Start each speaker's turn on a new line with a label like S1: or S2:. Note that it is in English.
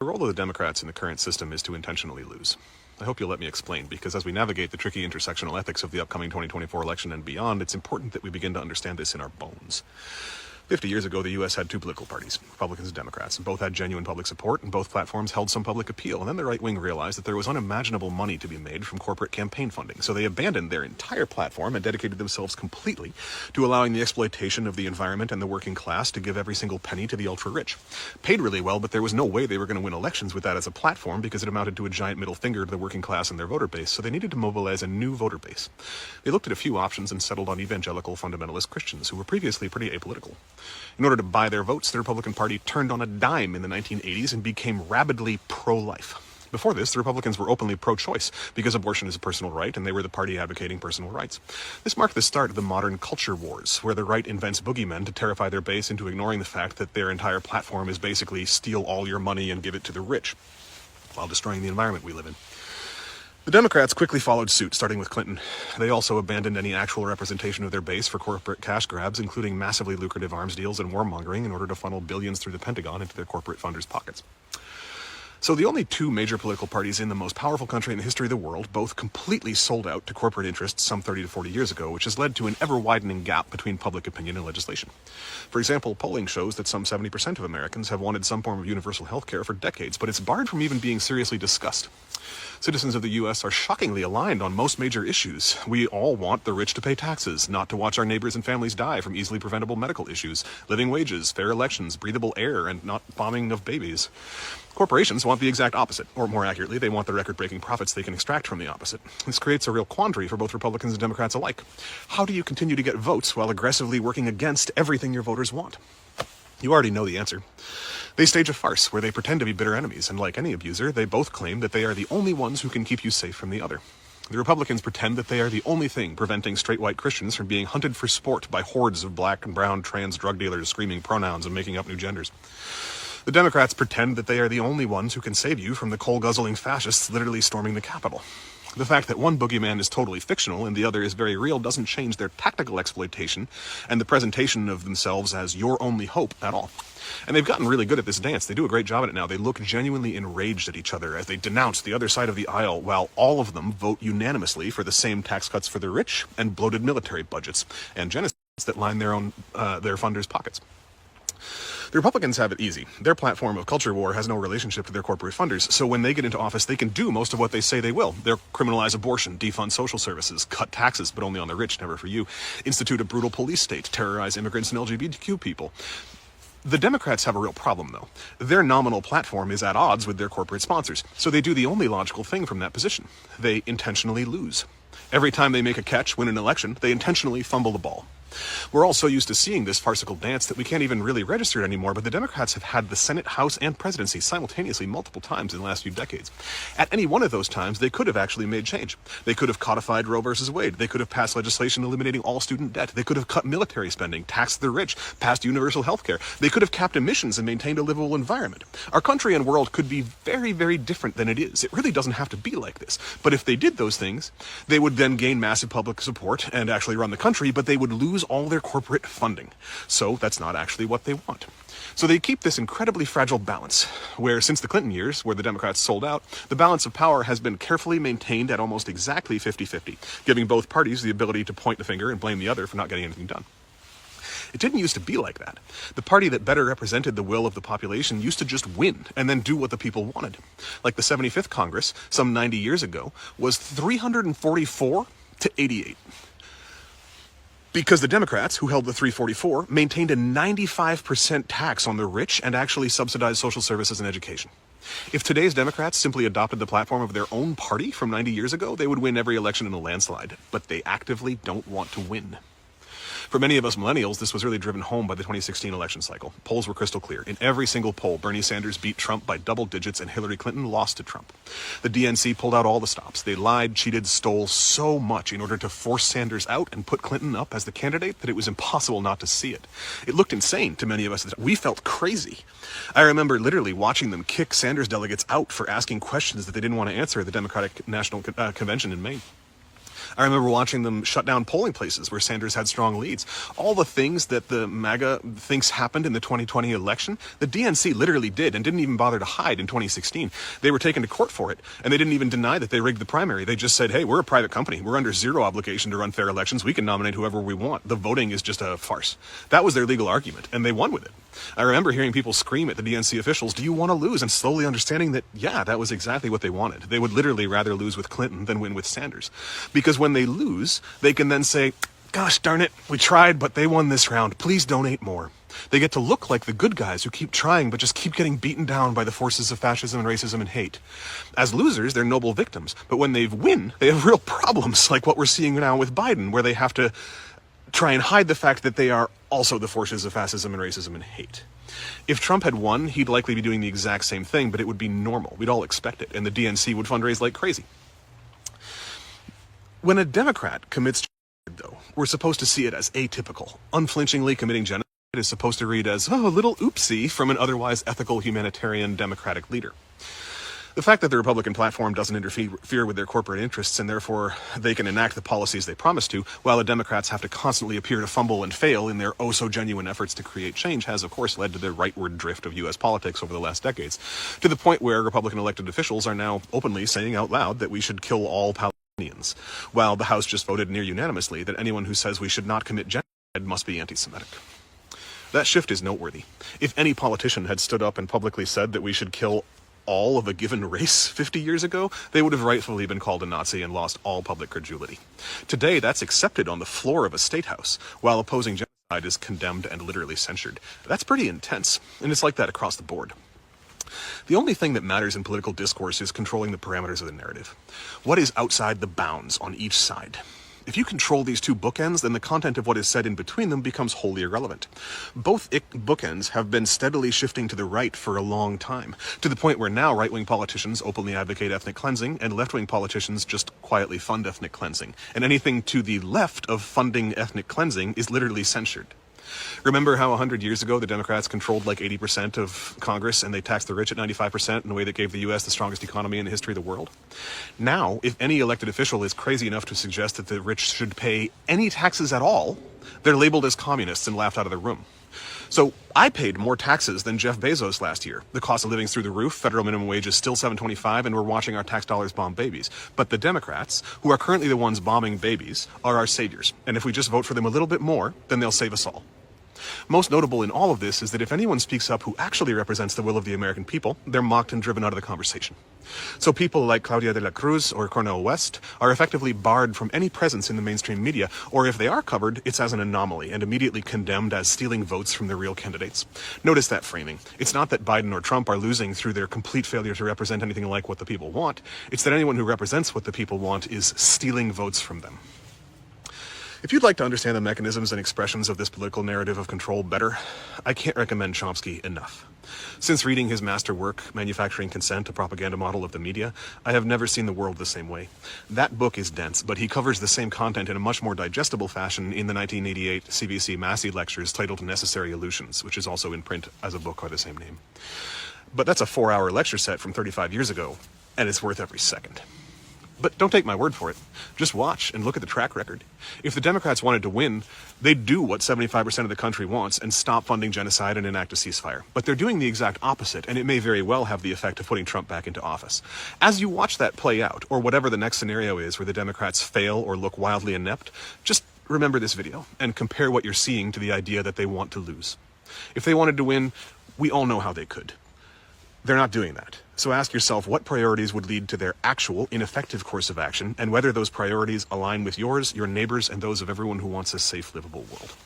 S1: The role of the Democrats in the current system is to intentionally lose. I hope you'll let me explain, because as we navigate the tricky intersectional ethics of the upcoming 2024 election and beyond, it's important that we begin to understand this in our bones. 50 years ago, the U.S. had two political parties, Republicans and Democrats, and both had genuine public support, and both platforms held some public appeal. And then the right wing realized that there was unimaginable money to be made from corporate campaign funding, so they abandoned their entire platform and dedicated themselves completely to allowing the exploitation of the environment and the working class to give every single penny to the ultra-rich. Paid really well, but there was no way they were going to win elections with that as a platform, because it amounted to a giant middle finger to the working class and their voter base, so they needed to mobilize a new voter base. They looked at a few options and settled on evangelical fundamentalist Christians, who were previously pretty apolitical. In order to buy their votes, the Republican Party turned on a dime in the 1980s and became rabidly pro-life. Before this, the Republicans were openly pro-choice, because abortion is a personal right, and they were the party advocating personal rights. This marked the start of the modern culture wars, where the right invents boogeymen to terrify their base into ignoring the fact that their entire platform is basically steal all your money and give it to the rich, while destroying the environment we live in. The Democrats quickly followed suit, starting with Clinton. They also abandoned any actual representation of their base for corporate cash grabs, including massively lucrative arms deals and warmongering, in order to funnel billions through the Pentagon into their corporate funders' pockets. So the only two major political parties in the most powerful country in the history of the world both completely sold out to corporate interests some 30 to 40 years ago, which has led to an ever-widening gap between public opinion and legislation. For example, polling shows that some 70% of Americans have wanted some form of universal health care for decades, but it's barred from even being seriously discussed. Citizens of the U.S. are shockingly aligned on most major issues. We all want the rich to pay taxes, not to watch our neighbors and families die from easily preventable medical issues, living wages, fair elections, breathable air, and not bombing of babies. Corporations want the exact opposite, or more accurately, they want the record-breaking profits they can extract from the opposite. This creates a real quandary for both Republicans and Democrats alike. How do you continue to get votes while aggressively working against everything your voters want? You already know the answer. They stage a farce where they pretend to be bitter enemies, and like any abuser, they both claim that they are the only ones who can keep you safe from the other. The Republicans pretend that they are the only thing preventing straight white Christians from being hunted for sport by hordes of black and brown trans drug dealers screaming pronouns and making up new genders. The Democrats pretend that they are the only ones who can save you from the coal-guzzling fascists literally storming the Capitol. The fact that one boogeyman is totally fictional and the other is very real doesn't change their tactical exploitation and the presentation of themselves as your only hope at all. And they've gotten really good at this dance. They do a great job at it now. They look genuinely enraged at each other as they denounce the other side of the aisle, while all of them vote unanimously for the same tax cuts for the rich and bloated military budgets and genocides that line their funders' pockets. The Republicans have it easy. Their platform of culture war has no relationship to their corporate funders, so when they get into office, they can do most of what they say they will. They'll criminalize abortion, defund social services, cut taxes, but only on the rich, never for you, institute a brutal police state, terrorize immigrants and LGBTQ people. The Democrats have a real problem, though. Their nominal platform is at odds with their corporate sponsors, so they do the only logical thing from that position. They intentionally lose. Every time they make a catch, win an election, they intentionally fumble the ball. We're all so used to seeing this farcical dance that we can't even really register it anymore, but the Democrats have had the Senate, House, and presidency simultaneously multiple times in the last few decades. At any one of those times, they could have actually made change. They could have codified Roe versus Wade. They could have passed legislation eliminating all student debt. They could have cut military spending, taxed the rich, passed universal health care. They could have capped emissions and maintained a livable environment. Our country and world could be very, very different than it is. It really doesn't have to be like this. But if they did those things, they would then gain massive public support and actually run the country, but they would lose all their corporate funding. So that's not actually what they want. So they keep this incredibly fragile balance, where since the Clinton years, where the Democrats sold out, the balance of power has been carefully maintained at almost exactly 50-50, giving both parties the ability to point the finger and blame the other for not getting anything done. It didn't used to be like that. The party that better represented the will of the population used to just win and then do what the people wanted. Like the 75th Congress, some 90 years ago, was 344 to 88. Because the Democrats, who held the 344, maintained a 95% tax on the rich and actually subsidized social services and education. If today's Democrats simply adopted the platform of their own party from 90 years ago, they would win every election in a landslide. But they actively don't want to win. For many of us millennials, this was really driven home by the 2016 election cycle. Polls were crystal clear. In every single poll, Bernie Sanders beat Trump by double digits and Hillary Clinton lost to Trump. The DNC pulled out all the stops. They lied, cheated, stole so much in order to force Sanders out and put Clinton up as the candidate that it was impossible not to see it. It looked insane to many of us. We felt crazy. I remember literally watching them kick Sanders delegates out for asking questions that they didn't want to answer at the Democratic National Convention in Maine. I remember watching them shut down polling places where Sanders had strong leads. All the things that the MAGA thinks happened in the 2020 election, the DNC literally did and didn't even bother to hide in 2016. They were taken to court for it, and they didn't even deny that they rigged the primary. They just said, hey, we're a private company. We're under zero obligation to run fair elections. We can nominate whoever we want. The voting is just a farce. That was their legal argument, and they won with it. I remember hearing people scream at the DNC officials, do you want to lose? And slowly understanding that, yeah, that was exactly what they wanted. They would literally rather lose with Clinton than win with Sanders. Because when they lose, they can then say, gosh darn it, we tried, but they won this round. Please donate more. They get to look like the good guys who keep trying but just keep getting beaten down by the forces of fascism and racism and hate. As losers, they're noble victims. But when they win, they have real problems like what we're seeing now with Biden, where they have to try and hide the fact that they are also the forces of fascism and racism and hate. If Trump had won, he'd likely be doing the exact same thing, but it would be normal. We'd all expect it, and the DNC would fundraise like crazy. When a Democrat commits genocide, though, we're supposed to see it as atypical. Unflinchingly committing genocide is supposed to read as, oh, a little oopsie from an otherwise ethical, humanitarian, democratic leader. The fact that the Republican platform doesn't interfere with their corporate interests and therefore they can enact the policies they promise to, while the Democrats have to constantly appear to fumble and fail in their oh-so-genuine efforts to create change, has of course led to the rightward drift of U.S. politics over the last decades, to the point where Republican elected officials are now openly saying out loud that we should kill all Palestinians, while the House just voted near unanimously that anyone who says we should not commit genocide must be anti-Semitic. That shift is noteworthy. If any politician had stood up and publicly said that we should kill all of a given race 50 years ago, they would have rightfully been called a Nazi and lost all public credulity. Today, that's accepted on the floor of a state house, while opposing genocide is condemned and literally censured. That's pretty intense, and it's like that across the board. The only thing that matters in political discourse is controlling the parameters of the narrative. What is outside the bounds on each side? If you control these two bookends, then the content of what is said in between them becomes wholly irrelevant. Both bookends have been steadily shifting to the right for a long time, to the point where now right-wing politicians openly advocate ethnic cleansing, and left-wing politicians just quietly fund ethnic cleansing. And anything to the left of funding ethnic cleansing is literally censured. Remember how 100 years ago the Democrats controlled like 80% of Congress and they taxed the rich at 95% in a way that gave the U.S. the strongest economy in the history of the world? Now, if any elected official is crazy enough to suggest that the rich should pay any taxes at all, they're labeled as communists and laughed out of the room. So I paid more taxes than Jeff Bezos last year. The cost of living's through the roof, federal minimum wage is still $7.25, and we're watching our tax dollars bomb babies. But the Democrats, who are currently the ones bombing babies, are our saviors. And if we just vote for them a little bit more, then they'll save us all. Most notable in all of this is that if anyone speaks up who actually represents the will of the American people, they're mocked and driven out of the conversation. So people like Claudia de la Cruz or Cornel West are effectively barred from any presence in the mainstream media, or if they are covered, it's as an anomaly and immediately condemned as stealing votes from the real candidates. Notice that framing. It's not that Biden or Trump are losing through their complete failure to represent anything like what the people want. It's that anyone who represents what the people want is stealing votes from them. If you'd like to understand the mechanisms and expressions of this political narrative of control better, I can't recommend Chomsky enough. Since reading his masterwork, Manufacturing Consent, a Propaganda Model of the Media, I have never seen the world the same way. That book is dense, but he covers the same content in a much more digestible fashion in the 1988 CBC Massey lectures titled Necessary Illusions, which is also in print as a book by the same name. But that's a 4-hour lecture set from 35 years ago, and it's worth every second. But don't take my word for it. Just watch and look at the track record. If the Democrats wanted to win, they'd do what 75% of the country wants and stop funding genocide and enact a ceasefire. But they're doing the exact opposite, and it may very well have the effect of putting Trump back into office. As you watch that play out, or whatever the next scenario is where the Democrats fail or look wildly inept, just remember this video and compare what you're seeing to the idea that they want to lose. If they wanted to win, we all know how they could. They're not doing that. So ask yourself what priorities would lead to their actual ineffective course of action, and whether those priorities align with yours, your neighbors, and those of everyone who wants a safe, livable world.